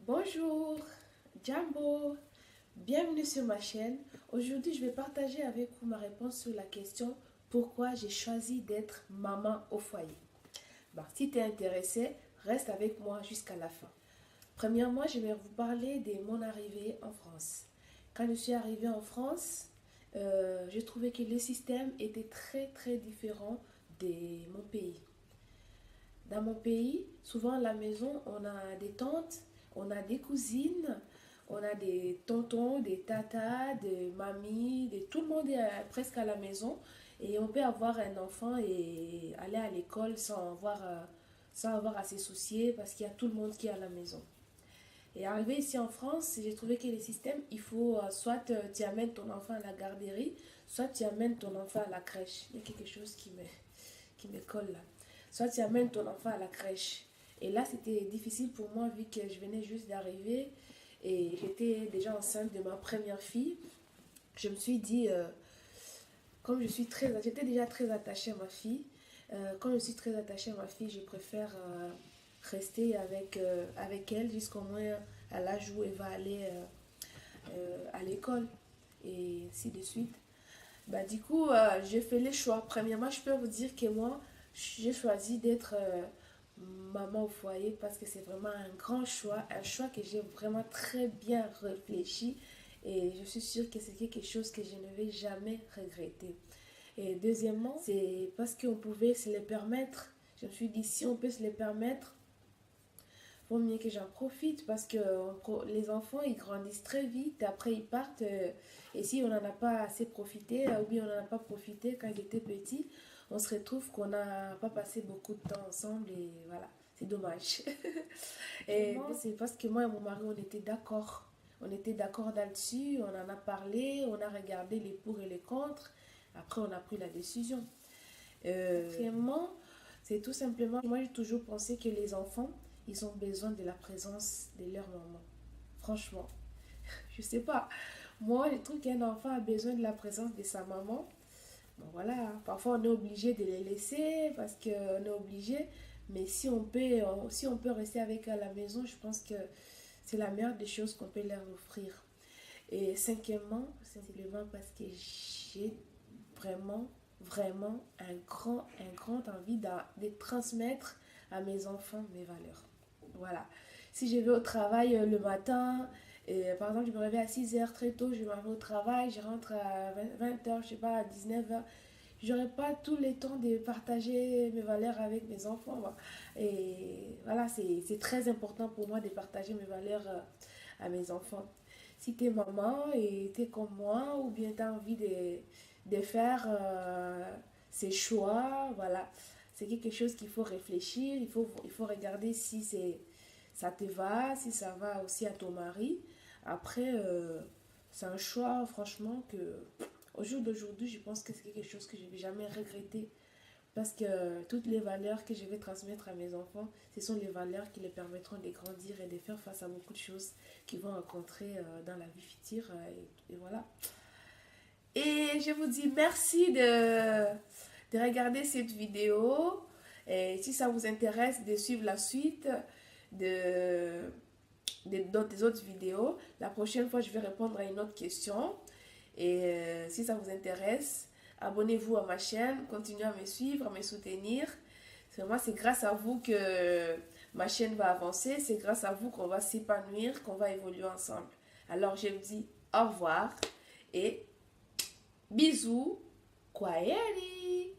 Bonjour, Jambo, bienvenue sur ma chaîne. Aujourd'hui, je vais partager avec vous ma réponse sur la question pourquoi j'ai choisi d'être maman au foyer. Bon, si tu es intéressé, reste avec moi jusqu'à la fin. Premièrement, je vais vous parler de mon arrivée en France. Quand je suis arrivée en France, j'ai trouvé que le système était très différent de mon pays. Dans mon pays, souvent à la maison, on a des tantes, on a des cousines, on a des tontons, des tatas, des mamies, tout le monde est presque à la maison. Et on peut avoir un enfant et aller à l'école sans avoir à se soucier parce qu'il y a tout le monde qui est à la maison. Et arrivé ici en France, j'ai trouvé que les systèmes, il faut soit tu amènes ton enfant à la garderie, soit tu amènes ton enfant à la crèche. Il y a quelque chose qui me colle là. Soit tu amènes ton enfant à la crèche. Et là, c'était difficile pour moi vu que je venais juste d'arriver et j'étais déjà enceinte de ma première fille. Je me suis dit, comme j'étais déjà très attachée à ma fille, comme je suis très attachée à ma fille, je préfère rester avec elle jusqu'au moins à l'âge où elle va aller à l'école et ainsi de suite. Bah, du coup, j'ai fait les choix. Premièrement, je peux vous dire que moi, j'ai choisi d'être maman au foyer parce que c'est vraiment un choix que j'ai vraiment très bien réfléchi et je suis sûre que c'est quelque chose que je ne vais jamais regretter. Et deuxièmement, c'est parce qu'on pouvait se les permettre. Je me suis dit, si on peut se les permettre, vaut mieux que j'en profite parce que les enfants, ils grandissent très vite, après ils partent, et si on n'en a pas assez profité, ou bien on n'en a pas profité quand ils étaient petits, on se retrouve qu'on n'a pas passé beaucoup de temps ensemble et voilà, c'est dommage. Et c'est parce que moi et mon mari, on était d'accord. On était d'accord là-dessus, on en a parlé, on a regardé les pour et les contre, après on a pris la décision. Vraiment, c'est tout simplement, moi j'ai toujours pensé que les enfants, ils ont besoin de la présence de leur maman. Franchement, je sais pas. Moi, je trouve qu'un enfant a besoin de la présence de sa maman. Bon, voilà, parfois on est obligé de les laisser parce qu'on est obligé. Mais si on peut rester avec eux à la maison, je pense que c'est la meilleure des choses qu'on peut leur offrir. Et cinquièmement, simplement parce que j'ai vraiment un grand envie de transmettre à mes enfants mes valeurs. Voilà. Si je vais au travail le matin, et, par exemple, je me réveille à 6 heures très tôt, je m'en vais au travail, je rentre à 20 heures, je sais pas, à 19 heures. J'aurai pas tout le temps de partager mes valeurs avec mes enfants. Et voilà, c'est très important pour moi de partager mes valeurs à mes enfants. Si tu es maman et tu es comme moi, ou bien tu as envie de faire ses choix, voilà. C'est quelque chose qu'il faut réfléchir, il faut regarder si ça te va, si ça va aussi à ton mari. Après, c'est un choix, franchement, que au jour d'aujourd'hui, je pense que c'est quelque chose que je ne vais jamais regretter. Parce que toutes les valeurs que je vais transmettre à mes enfants, ce sont les valeurs qui les permettront de grandir et de faire face à beaucoup de choses qu'ils vont rencontrer dans la vie future. Et voilà. Et je vous dis merci de regarder cette vidéo. Et si ça vous intéresse de suivre la suite des autres vidéos, la prochaine fois je vais répondre à une autre question. Et si ça vous intéresse, abonnez-vous à ma chaîne, continuez à me suivre, à me soutenir. Moi, c'est grâce à vous que ma chaîne va avancer, c'est grâce à vous qu'on va s'épanouir, qu'on va évoluer ensemble. Alors je vous dis au revoir et bisous, kwaheri.